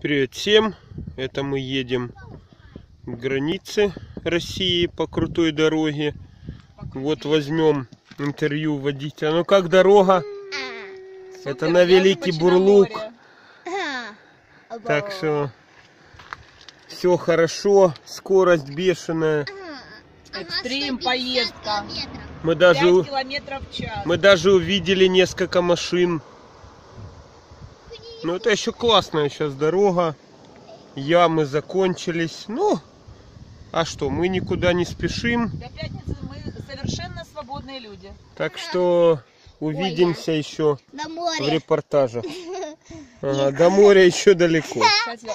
Привет всем! Это мы едем к границе России по крутой дороге. Вот возьмем интервью водителя. Ну как дорога? Супер, это на Великий Бурлук. Так что все хорошо, скорость бешеная. Экстрим, поездка. Мы 5 даже километров в час. увидели несколько машин. Ну это еще классная сейчас дорога. Ямы закончились. Ну, а что, мы никуда не спешим. До пятницы мы совершенно свободные люди. Так что увидимся еще в репортажах. Ага, до моря еще далеко. Кстати,